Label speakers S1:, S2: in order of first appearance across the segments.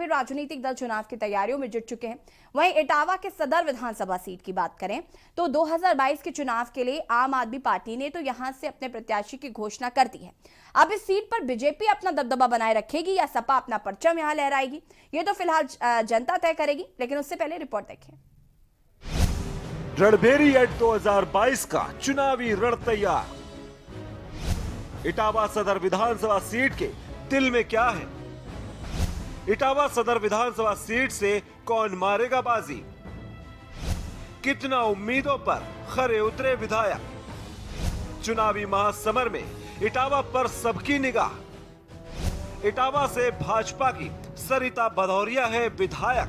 S1: सभी राजनीतिक दल चुनाव की तैयारियों में जुट चुके हैं। वहीं इटावा के सदर विधानसभा सीट की बात करें तो 2022 के चुनाव के लिए आम आदमी पार्टी ने तो यहां से अपने प्रत्याशी की घोषणा कर दी है। अब इस सीट पर बीजेपी अपना दबदबा बनाए रखेगी या सपा अपना परचम यहां लहराएगी, ये तो फिलहाल जनता तय करेगी। लेकिन उससे पहले रिपोर्ट देखें।
S2: रणभेरी एट 2022 का चुनावी रण तैयार। इटावा सदर विधानसभा सीट के दिल में क्या है? इटावा सदर विधानसभा सीट से कौन मारेगा बाजी? कितना उम्मीदों पर खरे उतरे विधायक? चुनावी महासमर में इटावा पर सबकी निगाह। इटावा से भाजपा की सरिता भदौरिया है विधायक।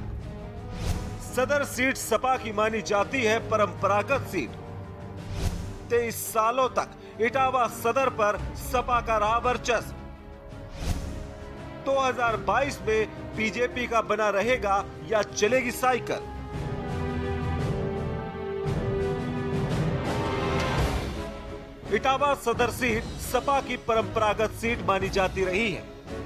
S2: सदर सीट सपा की मानी जाती है परंपरागत सीट। 23 सालों तक इटावा सदर पर सपा का रहा वर्चस्व। 2022 में बीजेपी का बना रहेगा या चलेगी साइकिल? इटावा सदर सीट सपा की परंपरागत सीट मानी जाती रही है।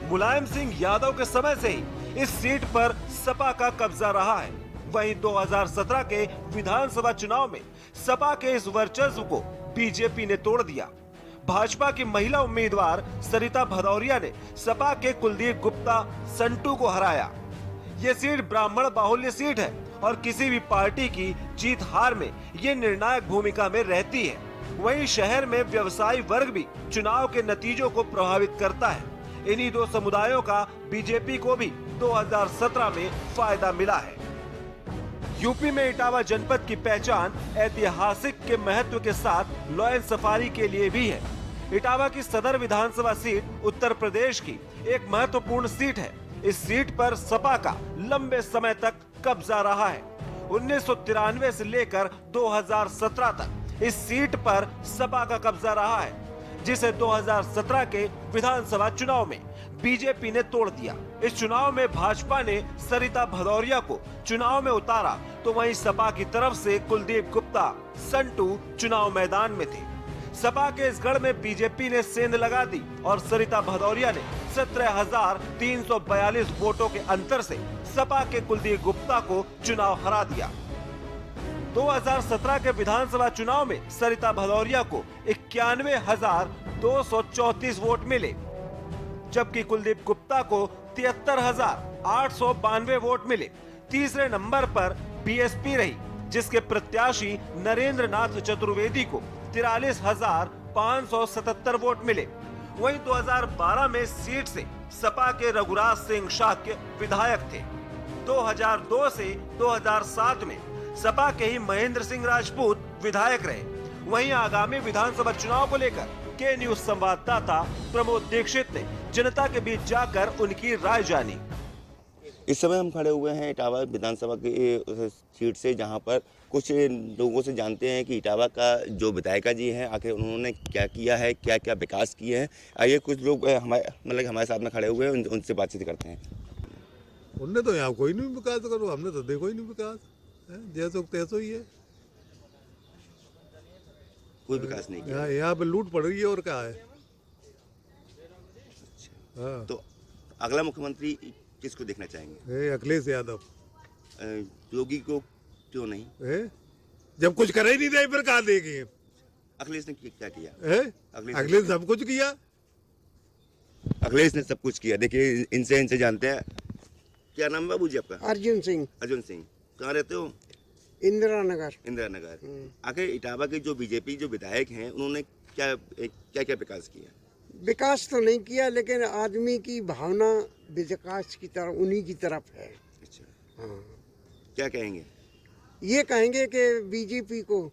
S2: मुलायम सिंह यादव के समय से ही इस सीट पर सपा का कब्जा रहा है। वहीं 2017 के विधानसभा चुनाव में सपा के इस वर्चस्व को बीजेपी ने तोड़ दिया। भाजपा की महिला उम्मीदवार सरिता भदौरिया ने सपा के कुलदीप गुप्ता संटू को हराया। ये सीट ब्राह्मण बाहुल्य सीट है और किसी भी पार्टी की जीत हार में ये निर्णायक भूमिका में रहती है। वहीं शहर में व्यवसायी वर्ग भी चुनाव के नतीजों को प्रभावित करता है। इन्हीं दो समुदायों का बीजेपी को भी 2017 में फायदा मिला है। यूपी में इटावा जनपद की पहचान ऐतिहासिक के महत्व के साथ लॉयल सफारी के लिए भी है। इटावा की सदर विधानसभा सीट उत्तर प्रदेश की एक महत्वपूर्ण सीट है। इस सीट पर सपा का लंबे समय तक कब्जा रहा है। 1993 से लेकर 2017 तक इस सीट पर सपा का कब्जा रहा है, जिसे 2017 के विधानसभा चुनाव में बीजेपी ने तोड़ दिया। इस चुनाव में भाजपा ने सरिता भदौरिया को चुनाव में उतारा तो वहीं सपा की तरफ से कुलदीप गुप्ता संटू चुनाव मैदान में थे। सपा के इस गढ़ में बीजेपी ने सेंध लगा दी और सरिता भदौरिया ने 17,342 वोटों के अंतर से सपा के कुलदीप गुप्ता को चुनाव हरा दिया। 2017 के विधानसभा चुनाव में सरिता भदौरिया को 91,234 वोट मिले, जबकि कुलदीप गुप्ता को 73,892 वोट मिले। तीसरे नंबर पर बीएसपी रही, जिसके प्रत्याशी नरेंद्र नाथ चतुर्वेदी को 43,577 वोट मिले। वहीं 2012 में सीट से सपा के रघुराज सिंह शाक्य विधायक थे। 2002 से 2007 में सपा के ही महेंद्र सिंह राजपूत विधायक रहे। वहीं आगामी विधानसभा चुनाव को लेकर के न्यूज संवाददाता प्रमोद दीक्षित ने जनता के बीच जाकर उनकी राय जानी।
S3: इस समय हम खड़े हुए हैं इटावा विधानसभा की सीट से, जहां पर कुछ लोगों से जानते हैं कि इटावा का जो विधायिका जी हैं आखिर उन्होंने क्या किया है, क्या क्या विकास किए हैं। आइए कुछ लोग हमारे साथ में खड़े हुए हैं, उनसे बातचीत करते हैं।
S4: उनने तो यहाँ कोई नहीं विकास करो, हमने तो देखो ही नहीं विकास, जैसो तैसो ही है।
S3: कोई विकास नहीं किया।
S4: यहाँ पे लूट पड़ रही है और क्या है।
S3: अच्छा। तो अगला मुख्यमंत्री किसको देखना चाहेंगे?
S4: अखिलेश यादव।
S3: योगी को क्यों नहीं?
S4: जब कुछ कर ही नहीं रहे फिर कहाँ देंगे?
S3: अखिलेश ने क्या किया?
S4: अखिलेश सब कुछ किया।
S3: अखिलेश ने सब कुछ किया। देखिए इनसे जानते हैं। क्या नाम है बाबू जी आपका?
S5: अर्जुन सिंह।
S3: अर्जुन सिंह। कहाँ रहते हो?
S5: इंदिरा नगर।
S3: इंदिरा नगर। आखिर इटावा के जो बीजेपी जो विधायक हैं उन्होंने क्या क्या विकास किया?
S5: विकास तो नहीं किया, लेकिन आदमी की भावना विकास की तरफ उन्हीं की तरफ है।
S3: अच्छा।
S5: हाँ।
S3: क्या कहेंगे?
S5: ये कहेंगे कि बीजेपी को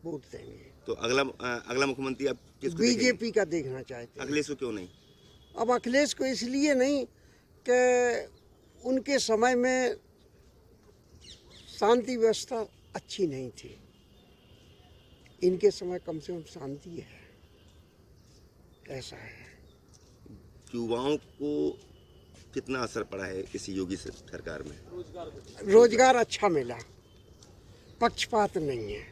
S5: वोट देंगे।
S3: तो अगला मुख्यमंत्री आप किसको
S5: बीजेपी का देखना चाहते हैं।
S3: अखिलेश को क्यों नहीं?
S5: अब अखिलेश को इसलिए नहीं कि उनके समय में शांति व्यवस्था अच्छी नहीं थी। इनके समय कम से कम शांति है, ऐसा है।
S3: युवाओं को कितना असर पड़ा है इस योगी सरकार में?
S5: रोजगार अच्छा मिला, पक्षपात नहीं है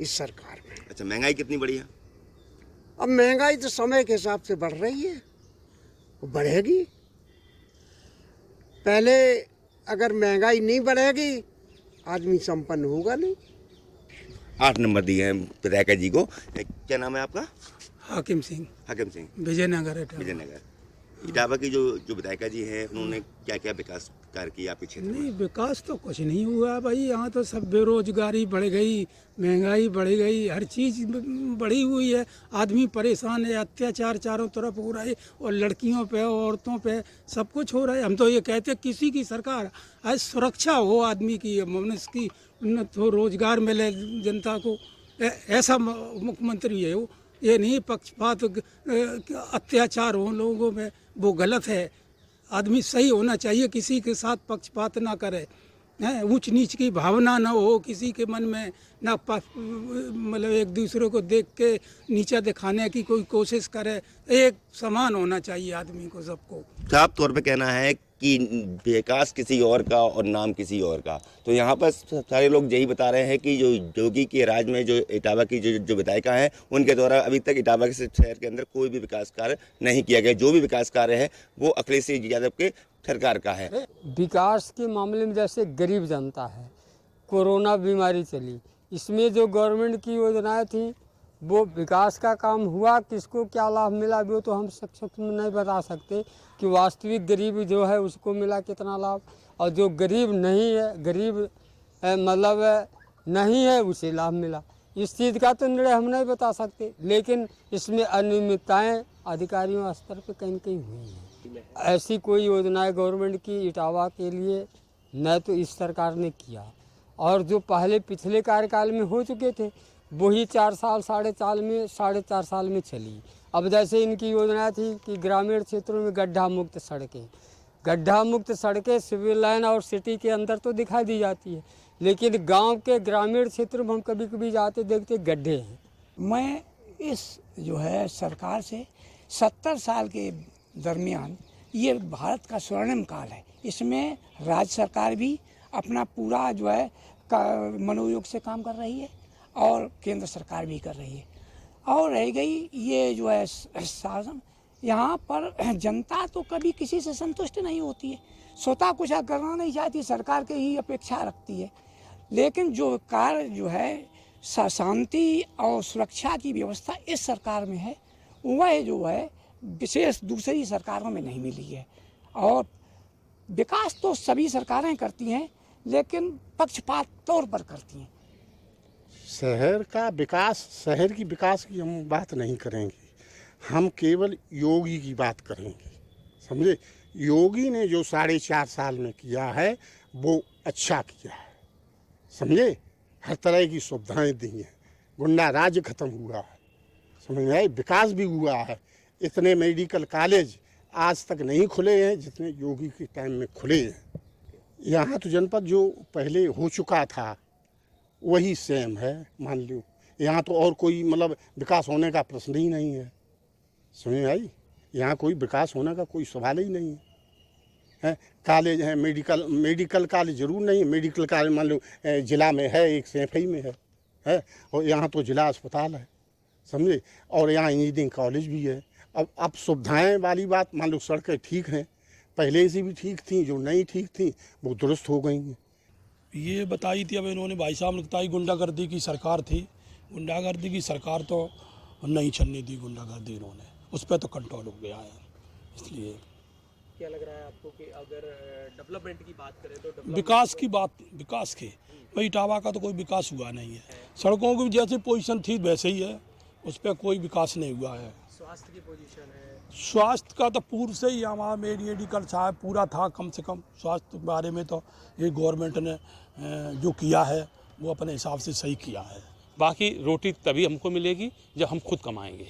S5: इस सरकार में।
S3: अच्छा, महंगाई कितनी बढ़ी है?
S5: अब महंगाई तो समय के हिसाब से बढ़ रही है, वो बढ़ेगी। पहले अगर महंगाई नहीं बढ़ेगी आदमी संपन्न होगा नहीं।
S3: 8 नंबर दिए हैं विधायक जी को। क्या नाम है आपका?
S6: हाकिम सिंह,
S3: हाकिम सिंह,
S6: विजयनगर इटावा।
S3: विजयनगर। इटावा की जो विधायक जी हैं उन्होंने क्या क्या विकास कार्य किया आपके क्षेत्र में?
S6: नहीं, विकास तो कुछ नहीं हुआ भाई। यहाँ तो सब बेरोजगारी बढ़ गई, महंगाई बढ़ गई, हर चीज़ बढ़ी हुई है। आदमी परेशान है, अत्याचार चारों तरफ हो रहा है और लड़कियों पे औरतों पे सब कुछ हो रहा है। हम तो ये कहते हैं किसी की सरकार आज सुरक्षा हो आदमी की, मनुष्य की उन्नत हो, रोजगार मिले जनता को, ऐसा मुख्यमंत्री है वो। ये नहीं पक्षपात अत्याचार हो लोगों में, वो गलत है। आदमी सही होना चाहिए, किसी के साथ पक्षपात ना करे, ऊंच नीच की भावना ना हो किसी के मन में, ना मतलब एक दूसरे को देख के नीचा दिखाने की कोई कोशिश करे। एक समान होना चाहिए आदमी को, सबको।
S3: साफ तौर पे कहना है कि विकास किसी और का और नाम किसी और का। तो यहाँ पर सारे लोग यही बता रहे हैं कि जो योगी के राज में जो इटावा की जो विधायिका है उनके द्वारा अभी तक इटावा के शहर के अंदर कोई भी विकास कार्य नहीं किया गया। जो भी विकास कार्य है वो अखिलेश यादव के सरकार का है।
S7: विकास के मामले में जैसे गरीब जनता है, कोरोना बीमारी चली, इसमें जो गवर्नमेंट की योजनाएं थी वो विकास का काम हुआ, किसको क्या लाभ मिला वो तो हम सक्षम नहीं बता सकते कि वास्तविक गरीब जो है उसको मिला कितना लाभ, और जो गरीब नहीं है, गरीब मतलब नहीं है उसे लाभ मिला। इस चीज़ का तो निर्णय हम नहीं बता सकते, लेकिन इसमें अनियमितताएँ अधिकारियों स्तर पर कहीं कहीं हुई हैं। ऐसी कोई योजनाएं गवर्नमेंट की इटावा के लिए न तो इस सरकार ने किया, और जो पहले पिछले कार्यकाल में हो चुके थे वही 4 साल 4.5 साल में चली। अब जैसे इनकी योजना थी कि ग्रामीण क्षेत्रों में गड्ढा मुक्त सड़कें सिविल लाइन और सिटी के अंदर तो दिखाई दी जाती है, लेकिन गांव के ग्रामीण क्षेत्र में हम कभी कभी जाते देखते गड्ढे हैं।
S8: मैं इस जो है सरकार से 70 साल के दरमियान ये भारत का स्वर्णिम काल है। इसमें राज्य सरकार भी अपना पूरा जो है मनोयोग से काम कर रही है और केंद्र सरकार भी कर रही है। और रह गई ये जो है शासन, यहाँ पर जनता तो कभी किसी से संतुष्ट नहीं होती है, स्वतः कुछ करना नहीं चाहती, सरकार की ही अपेक्षा रखती है। लेकिन जो कार्य जो है शांति और सुरक्षा की व्यवस्था इस सरकार में है, वह जो है विशेष दूसरी सरकारों में नहीं मिली है। और विकास तो सभी सरकारें करती हैं, लेकिन पक्षपात तौर पर करती हैं।
S9: शहर का विकास, शहर की विकास की हम बात नहीं करेंगे, हम केवल योगी की बात करेंगे। समझे? योगी ने जो 4.5 साल में किया है वो अच्छा किया है। समझे? हर तरह की सुविधाएं दी हैं, गुंडा राज खत्म हुआ है, समझ में आई, विकास भी हुआ है। इतने मेडिकल कॉलेज आज तक नहीं खुले हैं जितने योगी के टाइम में खुले हैं। यहाँ तो जनपद जो पहले हो चुका था वही सेम है, मान लो। यहाँ तो और कोई मतलब विकास होने का प्रश्न ही नहीं है, समझ में आई। यहाँ कोई विकास होने का कोई सवाल ही नहीं है। कॉलेज है, मेडिकल कॉलेज जरूर नहीं है, मेडिकल कॉलेज मान लो जिला में है, एक सैफई में है, और यहाँ तो जिला अस्पताल है, समझे। और यहाँ इंजीनियरिंग कॉलेज भी है। अब सुविधाएं वाली बात, मान लो सड़कें ठीक हैं, पहले से भी ठीक थी, जो नहीं ठीक थी वो दुरुस्त हो गई हैं।
S10: ये बताई थी, अब इन्होंने भाई साहब ने बताई गुंडागर्दी की सरकार थी। गुंडागर्दी की सरकार तो नहीं चलनी थी, गुंडागर्दी इन्होंने उस पर तो कंट्रोल हो गया है। इसलिए
S11: क्या लग रहा है आपको कि अगर डेवलपमेंट की बात करें तो
S10: विकास की बात, विकास के भाई इटावा का तो कोई विकास हुआ नहीं है। सड़कों की जैसी पोजीशन थी वैसे ही है, उस पर कोई विकास नहीं हुआ है।
S11: स्वास्थ्य की पोजीशन है,
S10: स्वास्थ्य का तो पूर्व से ही हमारा मेडिकल साहब पूरा था, कम से कम स्वास्थ्य के बारे में तो ये गवर्नमेंट ने जो किया है वो अपने हिसाब से सही किया है।
S12: बाकी रोटी तभी हमको मिलेगी जब हम खुद कमाएंगे।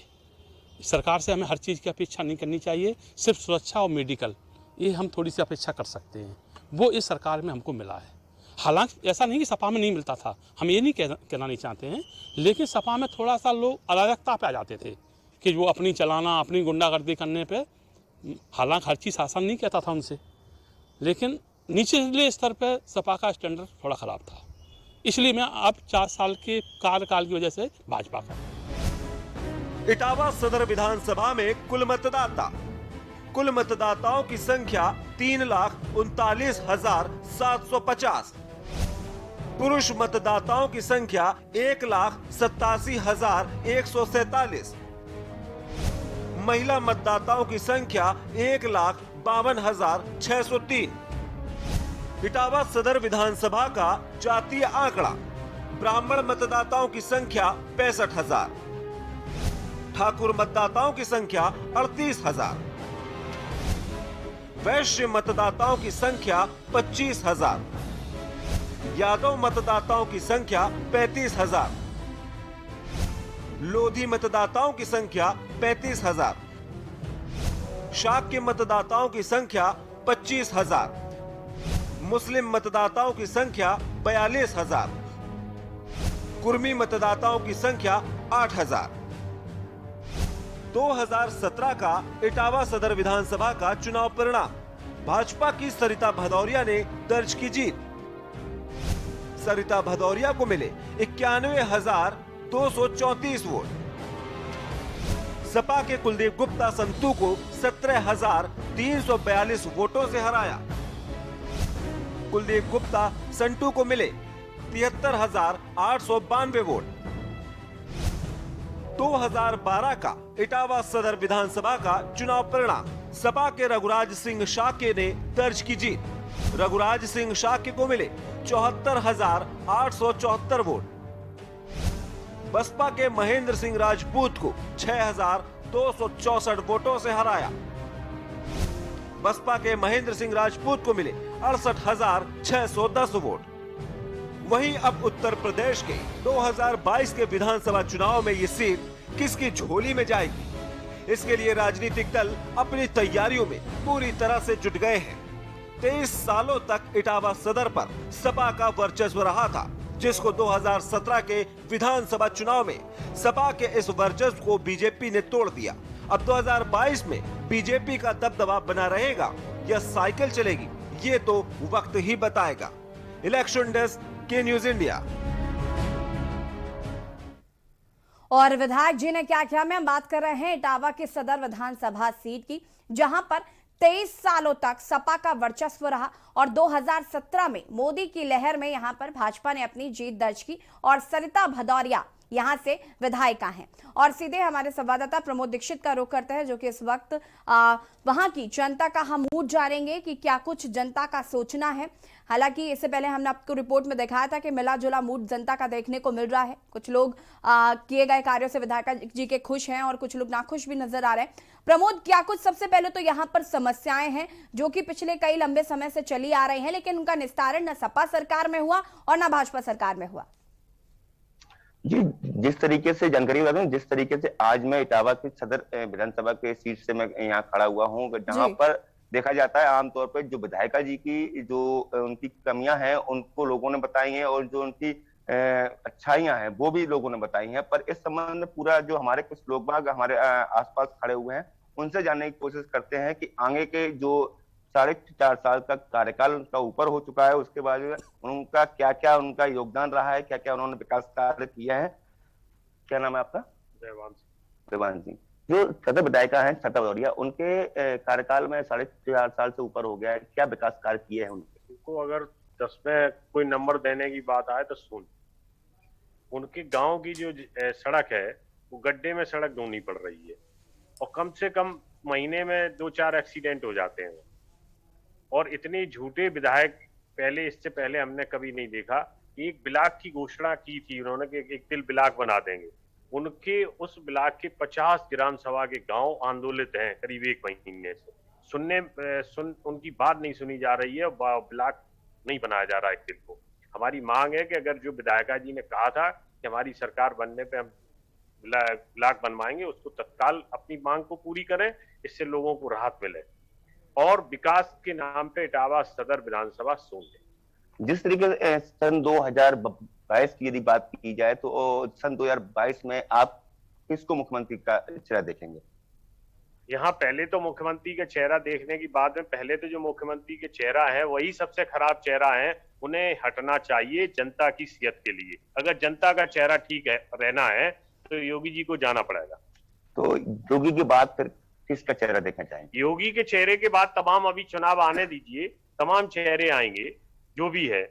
S12: सरकार से हमें हर चीज़ की अपेक्षा नहीं करनी चाहिए, सिर्फ सुरक्षा और मेडिकल ये हम थोड़ी सी अपेक्षा कर सकते हैं, वो इस सरकार में हमको मिला है। हालांकि ऐसा नहीं कि सपा में नहीं मिलता था, हम ये नहीं कहना नहीं चाहते हैं, लेकिन सपा में थोड़ा सा लोग अराजकता पे आ जाते थे कि वो अपनी चलाना, अपनी गुंडागर्दी करने पे। हालांकि हर चीज़ शासन नहीं कहता था उनसे, लेकिन निचले स्तर पे सपा का स्टैंडर्ड थोड़ा ख़राब था। इसलिए मैं अब 4 साल के कार्यकाल की वजह से भाजपा का।
S2: इटावा सदर विधानसभा में कुल मतदाता कुल मतदाताओं की संख्या 3,39,750। पुरुष मतदाताओं की संख्या 1,87,147। महिला मतदाताओं की संख्या 1,52,603। इटावा सदर विधानसभा का जातीय आंकड़ा। ब्राह्मण मतदाताओं की संख्या 65,000। ठाकुर मतदाताओं की संख्या 38,000। वैश्य मतदाताओं की संख्या 25,000। यादव मतदाताओं की संख्या 35,000। लोधी मतदाताओं की संख्या 35,000। शाक्य मतदाताओं की संख्या 25,000। मुस्लिम मतदाताओं की संख्या 42,000। कुर्मी मतदाताओं की संख्या 8,000। 2017 का इटावा सदर विधानसभा का चुनाव परिणाम। भाजपा की सरिता भदौरिया ने दर्ज की जीत। सरिता भदौरिया को मिले 91,234 वोट। सपा के कुलदीप गुप्ता संतू को 17,342 वोटों से हराया। कुलदीप गुप्ता संतू को मिले 73,892 वोट। 2012 का इटावा सदर विधानसभा का चुनाव परिणाम। सपा के रघुराज सिंह शाक्य ने दर्ज की जीत। रघुराज सिंह शाक्य को मिले 74,874 वोट। बसपा के महेंद्र सिंह राजपूत को 6,264 वोटों से हराया। बसपा के महेंद्र सिंह राजपूत को मिले 68,610 वोट। वहीं अब उत्तर प्रदेश के 2022 के विधानसभा चुनाव में ये सीट किसकी झोली में जाएगी, इसके लिए राजनीतिक दल अपनी तैयारियों में पूरी तरह से जुट गए हैं। 23 सालों तक इटावा सदर पर सपा का वर्चस्व रहा था, जिसको 2017 के विधानसभा चुनाव में सपा के इस वर्चस्व को बीजेपी ने तोड़ दिया। अब 2022 में बीजेपी का दबदबा बना रहेगा या साइकिल चलेगी, ये तो वक्त ही बताएगा। इलेक्शन डेस्क के न्यूज इंडिया।
S1: और विधायक जी ने क्या किया, मैं बात कर रहे हैं इटावा की सदर विधानसभा सीट की, जहां पर 23 सालों तक सपा का वर्चस्व रहा और 2017 में मोदी की लहर में यहां पर भाजपा ने अपनी जीत दर्ज की और सरिता भदौरिया यहां से विधायिका हैं। और सीधे हमारे संवाददाता प्रमोद दीक्षित का रुख करते हैं, जो कि इस वक्त वहां की जनता का हम मूड जानेंगे कि क्या कुछ जनता का सोचना है। हालांकि इससे पहले हमने आपको रिपोर्ट में दिखाया था कि मिला जुला मूड जनता का देखने को मिल रहा है। कुछ लोग किए गए कार्यों से विधायक जी के खुश हैं और कुछ लोग नाखुश भी नजर आ रहे हैं। प्रमोद, क्या कुछ सबसे पहले तो यहाँ पर समस्याएं हैं जो कि पिछले कई लंबे समय से चली आ रही हैं, लेकिन उनका निस्तारण न सपा सरकार में हुआ और न भाजपा सरकार में हुआ।
S3: जी, जिस तरीके से जानकारी बता दूं, जिस तरीके से आज मैं इटावा की सदर विधानसभा के सीट से मैं यहाँ खड़ा हुआ हूँ, जहाँ पर देखा जाता है आमतौर पर जो विधायिका जी की जो उनकी कमियां हैं उनको लोगों ने बताई हैं और जो उनकी अच्छाइयां हैं वो भी लोगों ने बताई हैं। पर इस संबंध में पूरा जो हमारे कुछ लोग बाग हमारे आसपास खड़े हुए हैं उनसे जानने की कोशिश करते हैं कि आगे के जो 4.5 साल का कार्यकाल उनका ऊपर हो चुका है, उसके बाद उनका क्या क्या उनका योगदान रहा है, क्या क्या उन्होंने विकास कार्य किया है। क्या नाम है आपका? देवान सिंह। जो सदर विधायिका हैं सरिता भदौरिया, उनके कार्यकाल में 4.5 साल से ऊपर हो गया है, क्या विकास कार्य किए हैं
S13: उनको? अगर 10 में कोई नंबर देने की बात आए तो सुन, उनके गांव की जो सड़क है वो गड्ढे में सड़क ढूंढनी पड़ रही है और कम से कम महीने में 2-4 एक्सीडेंट हो जाते हैं। और इतने झूठे विधायक पहले, इससे पहले हमने कभी नहीं देखा। एक ब्लॉक की घोषणा की थी उन्होंने कि एक तिल ब्लॉक बना देंगे। उनके उस ब्लॉक के 50 ग्राम सभा के गांव आंदोलित हैं करीब 1 महीने से। उनकी बात नहीं सुनी जा रही है, ब्लॉक नहीं बनाया जा रहा है तिल को। हमारी मांग है कि अगर जो विधायिका जी ने कहा था कि हमारी सरकार बनने पे हम ब्लॉक बनवाएंगे, उसको तत्काल अपनी मांग को पूरी करें, इससे लोगों को राहत मिले और विकास के नाम पे इटावा सदर विधानसभा सोचे।
S3: जिस तरीके से सन 2022 की यदि बात की जाए तो सन 2022 में आप किसको मुख्यमंत्री का चेहरा देखेंगे?
S13: यहाँ पहले तो मुख्यमंत्री का चेहरा देखने की बात में पहले तो जो मुख्यमंत्री के चेहरा है वही सबसे खराब चेहरा है, उन्हें हटना चाहिए जनता की सेहत के लिए। अगर जनता का चेहरा ठीक है रहना है तो योगी जी को जाना पड़ेगा।
S3: तो योगी की बात किसका चेहरा देखना चाहेंगे?
S13: योगी के चेहरे के बाद तमाम अभी चुनाव आने दीजिए, तमाम चेहरे आएंगे जो भी है।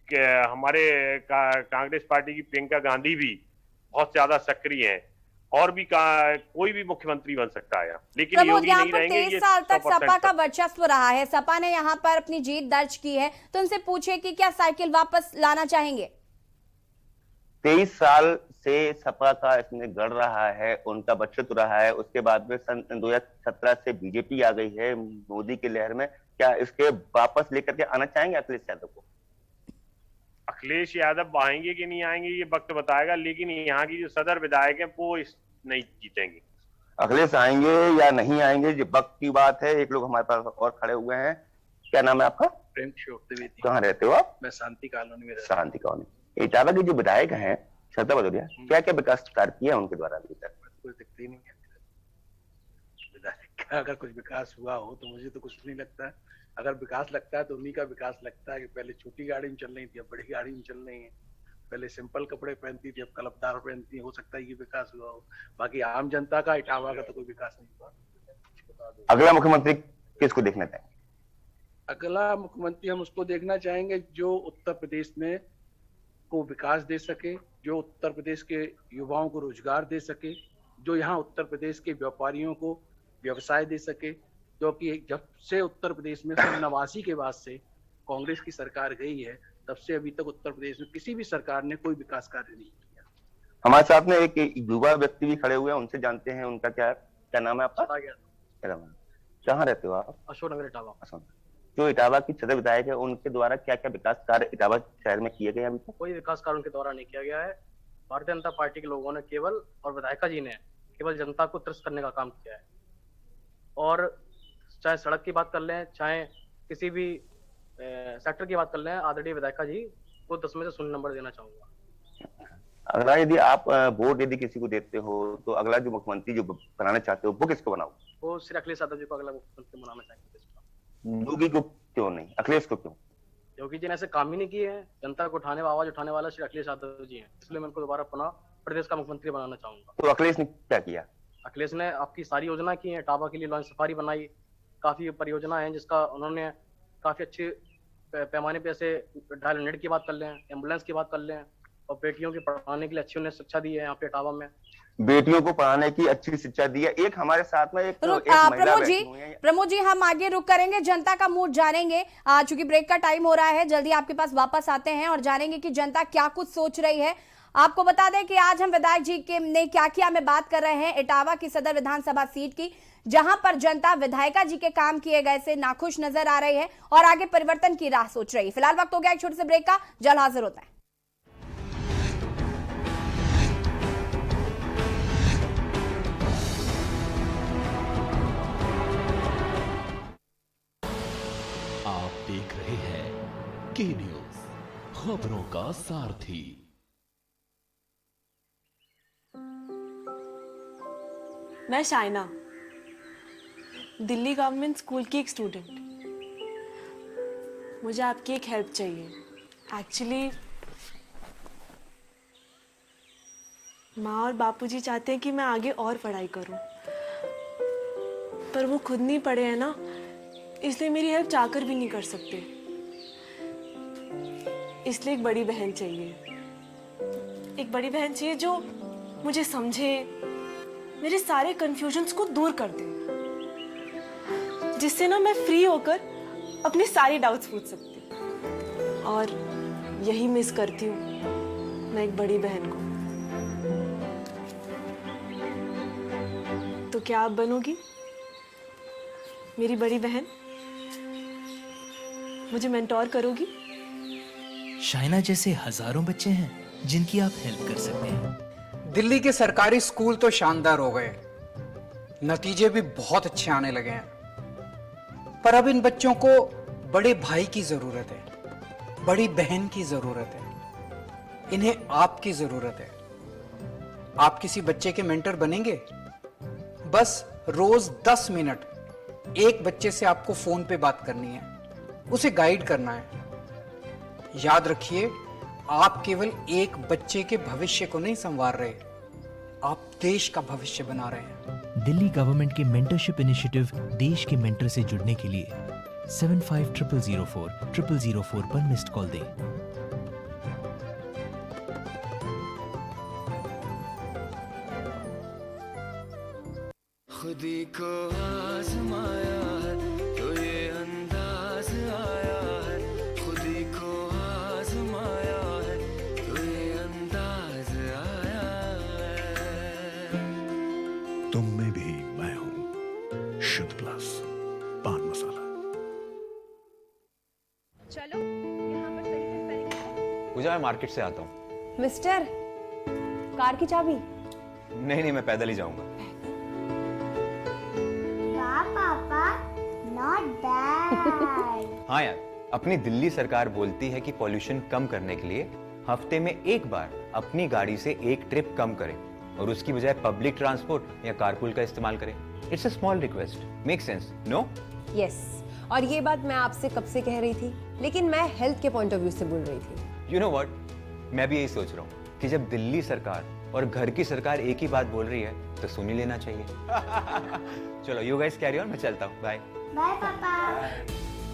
S13: हमारे कांग्रेस पार्टी की प्रियंका गांधी भी बहुत ज्यादा सक्रिय है, और भी कोई भी मुख्यमंत्री बन सकता है, लेकिन
S1: प्रमोद,
S13: योगी
S1: यहाँ
S13: नहीं
S1: पर
S13: रहेंगे।
S1: 23 साल तक सपा का वर्चस्व रहा है, सपा ने यहाँ पर अपनी जीत दर्ज की है, तो उनसे पूछे कि क्या साइकिल वापस लाना चाहेंगे?
S3: 23 साल से सपा का इसमें गढ़ रहा है, उनका वर्चस्व रहा है। उसके बाद में सन 2017 से बीजेपी आ गई है मोदी की लहर में। क्या इसके वापस लेकर के आना चाहेंगे अखिलेश यादव को?
S13: अखिलेश यादव आएंगे कि नहीं आएंगे ये वक्त बताएगा, लेकिन यहाँ की जो सदर विधायक है वो नहीं जीतेंगे।
S3: अखिलेश आएंगे या नहीं आएंगे ये वक्त की बात है। एक लोग हमारे पास और खड़े हुए हैं। क्या नाम है आपका?
S14: प्रेम किशोर द्विवेदी।
S3: कहाँ रहते हो आप?
S14: मैं शांति कॉलोनी में।
S3: शांति कॉलोनी। इटावा के जो विधायक हैं श्रद्धा भदौरिया, क्या क्या विकास कार्य किया उनके द्वारा अभी तक?
S14: कुछ दिखते ही नहीं है विधायक का। अगर कुछ विकास हुआ हो तो मुझे तो कुछ नहीं लगता है। अगर विकास लगता है तो उन्हीं का विकास लगता है कि पहले छोटी गाड़ी में चल रही थी, अब बड़ी गाड़ी में चल रही है। पहले सिंपल कपड़े पहनती थी, अब कलपदार पहनती है। हो सकता है ये विकास हुआ हो। बाकी आम जनता का, इटावा का तो कोई विकास नहीं हुआ।
S3: अगला मुख्यमंत्री किसको देखना चाहेंगे?
S14: अगला मुख्यमंत्री हम उसको देखना चाहेंगे जो उत्तर प्रदेश में को विकास दे सके, जो उत्तर प्रदेश के युवाओं को रोजगार दे सके, जो यहाँ उत्तर प्रदेश के व्यापारियों को व्यवसाय दे सके। क्योंकि जब से उत्तर प्रदेश में 89 के बाद से कांग्रेस की सरकार गई है, तब से अभी तक उत्तर प्रदेश में किसी भी सरकार ने कोई विकास कार्य नहीं किया।
S3: हमारे साथ में एक युवा व्यक्ति भी खड़े हुए हैं, उनसे जानते हैं उनका क्या नाम है आपका? कहाँ रहते हो आप?
S11: अशोक नगर इटावा।
S3: जो इटावा की सदर विधायक है उनके द्वारा क्या क्या विकास कार्य इटावा शहर में किए गए अभी तक?
S11: कोई विकास कार्य उनके द्वारा नहीं किया गया है। भारतीय जनता पार्टी के लोगों ने केवल, और विधायिका जी ने केवल जनता को त्रस्त करने का काम किया है। और चाहे सड़क की बात कर लें, चाहे किसी भी सेक्टर की बात कर लें, आदरणीय विधायिका जी को 10 में से 0 नंबर देना चाहूंगा।
S3: अगला यदि आप वोट यदि किसी को देते हो तो अगला जो मुख्यमंत्री जो बनाना चाहते हो वो किसको बनाओ?
S11: वो श्री अखिलेश यादव जी को अगला मुख्यमंत्री बनाना चाहेंगे।
S3: योगी को क्यों नहीं, अखिलेश को क्यों?
S11: योगी जी ने ऐसे काम ही नहीं किए हैं। जनता को आवाज उठाने वाला श्री अखिलेश यादव जी हैं, इसलिए मैं उनको दोबारा पुनः प्रदेश का मुख्यमंत्री बनाना चाहूंगा।
S3: तो अखिलेश ने क्या किया?
S11: अखिलेश ने आपकी सारी योजना की है। इटावा के लिए लॉन्च सफारी बनाई, काफी परियोजना है जिसका उन्होंने काफी अच्छे पैमाने पे, ऐसे डायल यूनिट की बात कर लें, एम्बुलेंस की बात कर लें, और बेटियों की पढ़ाने के लिए अच्छी उन्हें शिक्षा दी है। यहाँ पे इटावा में
S3: बेटियों को पढ़ाने की अच्छी शिक्षा दी है। एक हमारे साथ में एक महिला
S1: प्रमोद जी हम आगे रुक करेंगे, जनता का मूड जानेंगे। चूंकि ब्रेक का टाइम हो रहा है, जल्दी आपके पास वापस आते हैं और जानेंगे कि जनता क्या कुछ सोच रही है। आपको बता दें कि आज हम विधायक जी के ने क्या किया में बात कर रहे हैं इटावा की सदर विधानसभा सीट की, जहां पर जनता विधायिका जी के काम किए गए से नाखुश नजर आ रही है और आगे परिवर्तन की राह सोच रही है। फिलहाल वक्त हो गया एक छोटे से ब्रेक का, जल्द हाजिर होता है।
S15: आप देख रहे हैं के न्यूज, खबरों का सारथी।
S16: मैं शाइना, दिल्ली गवर्नमेंट स्कूल की एक स्टूडेंट। मुझे आपकी एक हेल्प चाहिए। एक्चुअली माँ और बापूजी चाहते हैं कि मैं आगे और पढ़ाई करूं, पर वो खुद नहीं पढ़े हैं ना, इसलिए मेरी हेल्प चाहकर भी नहीं कर सकते। इसलिए एक बड़ी बहन चाहिए। एक बड़ी बहन चाहिए जो मुझे समझे, मेरे सारे कंफ्यूजन्स को दूर कर दे, जिससे ना मैं फ्री होकर अपने सारे डाउट्स पूछ सकती। और यही मिस करती हूँ मैं एक बड़ी बहन को। तो क्या आप बनोगी मेरी बड़ी बहन? मुझे मेंटोर करोगी?
S17: शाइना जैसे हजारों बच्चे हैं जिनकी आप हेल्प कर सकते हैं।
S18: दिल्ली के सरकारी स्कूल तो शानदार हो गए, नतीजे भी बहुत अच्छे आने लगे हैं, पर अब इन बच्चों को बड़े भाई की जरूरत है, बड़ी बहन की जरूरत है, इन्हें आपकी जरूरत है। आप किसी बच्चे के मेंटर बनेंगे? बस रोज 10 मिनट एक बच्चे से आपको फोन पे बात करनी है, उसे गाइड करना है। याद रखिए, आप केवल एक बच्चे के भविष्य को नहीं संवार रहे, आप देश का भविष्य बना रहे हैं।
S17: दिल्ली गवर्नमेंट के मेंटरशिप इनिशिएटिव देश के मेंटर से जुड़ने के लिए 750004 पर मिस्ड कॉल दें।
S19: खुदी को आजमाया है तो ये अंदाज आया है, खुदी को आजमाया है तो ये अंदाज आया है।
S15: तुम में भी मैं हूं, शुद्ध प्लस पान मसाला।
S1: चलो यहाँ पर सही से स्पेलिंग है।
S20: पूजा मैं मार्केट से आता हूँ।
S1: मिस्टर, कार की चाबी?
S20: नहीं, मैं पैदल ही जाऊंगा।
S21: पापा, not bad.
S20: हाँ यार, अपनी दिल्ली सरकार बोलती है कि पॉल्यूशन कम करने के लिए हफ्ते में एक बार अपनी गाड़ी से एक ट्रिप कम करें और उसकी बजाय पब्लिक ट्रांसपोर्ट या कारपूल का इस्तेमाल करें। It's a small request, make sense, no?
S22: Yes, और ये बात मैं आपसे कब से कह रही थी, लेकिन मैं हेल्थ के पॉइंट ऑफ व्यू से बोल रही थी।
S20: यू नो व्हाट, मैं भी यही सोच रहा हूँ कि जब दिल्ली सरकार और घर की सरकार एक ही बात बोल रही है तो सुन ही लेना चाहिए। चलो यू गाइस कैरी ऑन, मैं चलता हूँ, बाय।
S21: बाय पापा।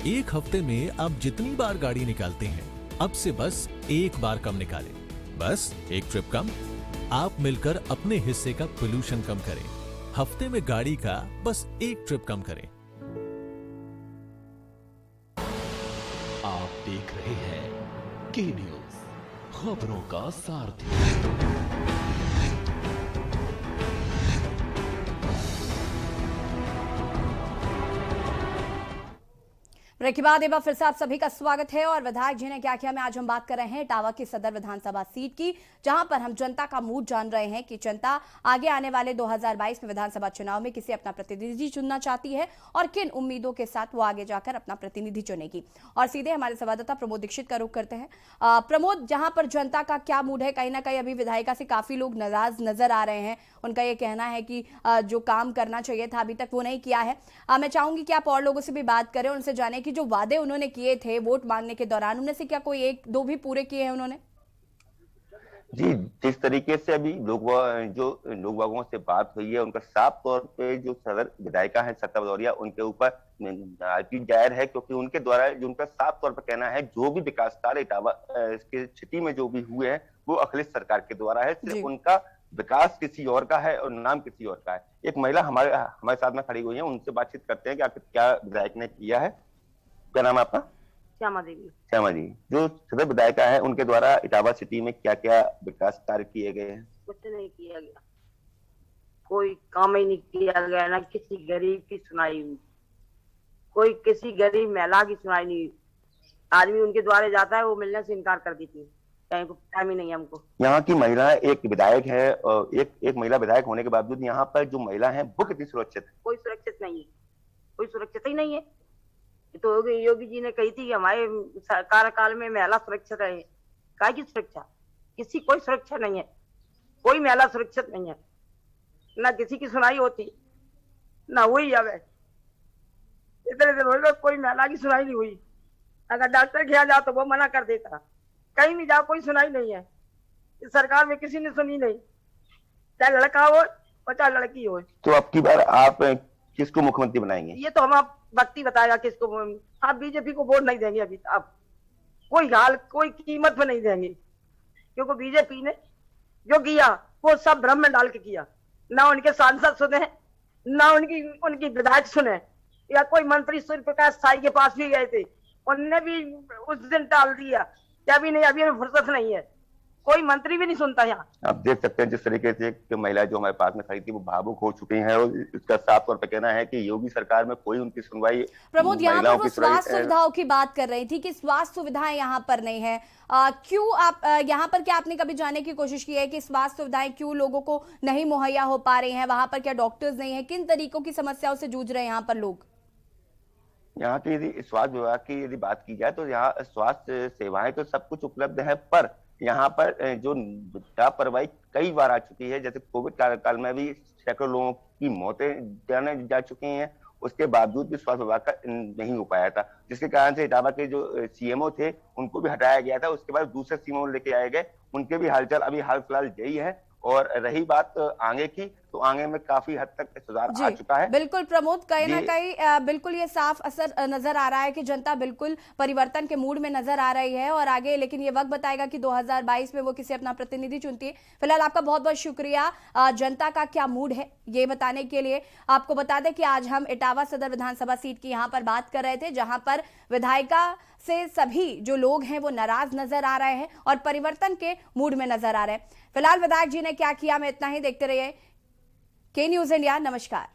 S15: एक हफ्ते में आप जितनी बार गाड़ी निकालते हैं, अब से बस एक बार कम निकालें। बस एक ट्रिप कम, आप मिलकर अपने हिस्से का पोल्यूशन कम करें। हफ्ते में गाड़ी का बस एक ट्रिप कम करें। आप देख रहे हैं के न्यूज, खबरों का सारथी।
S1: ब्रेक के बाद एक बार फिर से आप सभी का स्वागत है। और विधायक जी ने क्या किया, में आज हम बात कर रहे हैं इटावा की सदर विधानसभा सीट की, जहां पर हम जनता का मूड जान रहे हैं कि जनता आगे आने वाले 2022 में विधानसभा चुनाव में किसे अपना प्रतिनिधि चुनना चाहती है और किन उम्मीदों के साथ वो आगे जाकर अपना प्रतिनिधि चुनेगी। और सीधे हमारे संवाददाता प्रमोद दीक्षित का रुख करते हैं। प्रमोद, जहां पर जनता का क्या मूड है? कहीं ना कहीं अभी विधायिका से काफी लोग नाराज नजर आ रहे हैं। उनका ये कहना है कि जो काम करना चाहिए था अभी तक वो नहीं किया है। मैं चाहूंगी कि आप और लोगों से भी बात करें, उनसे जाने कि जो वादे उन्होंने किए थे वोट मांगने के दौरान, उनमें से क्या कोई एक दो भी पूरे किए हैं उन्होंने?
S3: जी, जिस तरीके से अभी लोग बागों से बात हुई है, उनका साफ तौर पे जो सदर विधायिका है सत्ता भदौरिया, उनके ऊपर नाराजगी जाहिर है, क्योंकि उनके द्वारा जो उनका साफ तौर पर कहना है जो भी विकास कार्य इटावा के सिटी में जो भी हुए हैं वो अखिलेश सरकार के द्वारा है। सिर्फ उनका विकास किसी और का है और नाम किसी और का है। एक महिला हमारे साथ में खड़ी हुई है, उनसे बातचीत करते हैं कि आखिर क्या विधायक ने किया है। क्या नाम है आपका?
S23: श्यामा देवी।
S3: श्यामा जी, जो सदर विधायिका है उनके द्वारा इटावा सिटी में क्या क्या विकास कार्य किए गए हैं?
S23: कुछ नहीं किया गया, कोई काम ही नहीं किया गया, ना किसी गरीब की सुनाई हुई, कोई किसी गरीब महिला की सुनाई नहीं। आदमी उनके द्वारा जाता है वो मिलने से इनकार कर देती है, टाइम ही नहीं है हमको।
S3: यहाँ की महिला एक विधायक है और एक महिला विधायक होने के बावजूद यहाँ पर जो महिला है वो कितनी सुरक्षित है?
S23: कोई सुरक्षित नहीं है, कोई सुरक्षित ही नहीं है। तो योगी जी ने कही थी कि हमारे कार्यकाल में महिला सुरक्षित रहे। काय की सुरक्षा? किसी कोई सुरक्षा नहीं है, कोई महिला सुरक्षित नहीं है, ना किसी की सुनाई होती ना हुई। अब इतने दिन हो गए कोई महिला की सुनाई नहीं हुई। अगर डॉक्टर के यहाँ जाओ तो वो मना कर देता, कहीं भी जाओ कोई सुनाई नहीं है। इस सरकार में किसी ने सुनी नहीं, चाहे लड़का हो और चाहे लड़की हो।
S3: तो अब की बार आप किसको मुख्यमंत्री बनाएंगे?
S23: ये तो हम आप वक्त ही बताएगा किसको। आप बीजेपी को वोट नहीं देंगे अभी, आप कोई हाल कोई कीमत में नहीं देंगे, क्योंकि बीजेपी ने जो किया वो सब भ्रम में डाल के किया। ना उनके सांसद सुने, ना उनकी विधायक सुने, या कोई मंत्री सूर्य प्रकाश साई के पास भी गए थे, उनने भी उस दिन टाल दिया कि अभी नहीं, अभी हमें फुर्सत नहीं है। कोई मंत्री भी नहीं सुनता यहाँ।
S3: आप देख सकते हैं जिस तरीके से एक महिला जो हमारे पास में खड़ी थी वो भावुक हो चुकी हैं और इसका साफ तौर पर कहना है कि योगी सरकार में कोई उनकी सुनवाई।
S1: प्रमोद, यहाँ पर वो स्वास्थ्य सुविधाओं की बात कर रही थी कि स्वास्थ्य सुविधाएं यहाँ पर नहीं है। क्यों आप यहाँ पर, क्या आपने कभी जानने की कोशिश की है कि स्वास्थ्य सुविधाएं क्यों लोगों को नहीं मुहैया हो पा रही हैं? वहां पर क्या डॉक्टर्स नहीं है? किन तरीकों की समस्याओं से जूझ रहे हैं यहाँ पर लोग?
S3: यहाँ की यदि स्वास्थ्य विभाग की यदि बात की जाए तो यहाँ स्वास्थ्य सेवाएं तो सब कुछ उपलब्ध है, पर यहाँ पर जो लापरवाही कई बार आ चुकी है। जैसे कोविड काल में भी सैकड़ों लोगों की मौतें जाने जा चुकी हैं, उसके बावजूद भी स्वास्थ्य विभाग का नहीं हो पाया था, जिसके कारण से इटावा के जो सीएमओ थे उनको भी हटाया गया था। उसके बाद दूसरे सीएमओ लेके आए गए, उनके भी हालचाल अभी हाल फिलहाल यही है। और रही बात आगे की, तो आगे में काफी हद तक सुधार आ चुका है।
S1: बिल्कुल प्रमोद, कहीं ना कहीं बिल्कुल ये साफ असर नजर आ रहा है कि जनता बिल्कुल परिवर्तन के मूड में नजर आ रही है और आगे, लेकिन ये वक्त बताएगा कि 2022 में वो किसे अपना प्रतिनिधि चुनती है। फिलहाल आपका बहुत बहुत शुक्रिया। जनता का क्या मूड है ये बताने के लिए। आपको बता दें कि आज हम इटावा सदर विधानसभा सीट की यहाँ पर बात कर रहे थे, जहां पर विधायिका से सभी जो लोग हैं वो नाराज नजर आ रहे हैं और परिवर्तन के मूड में नजर आ रहे हैं। फिलहाल विधायक जी ने क्या किया, मैं इतना ही। देखते रहिए के न्यूज़ इंडिया। नमस्कार।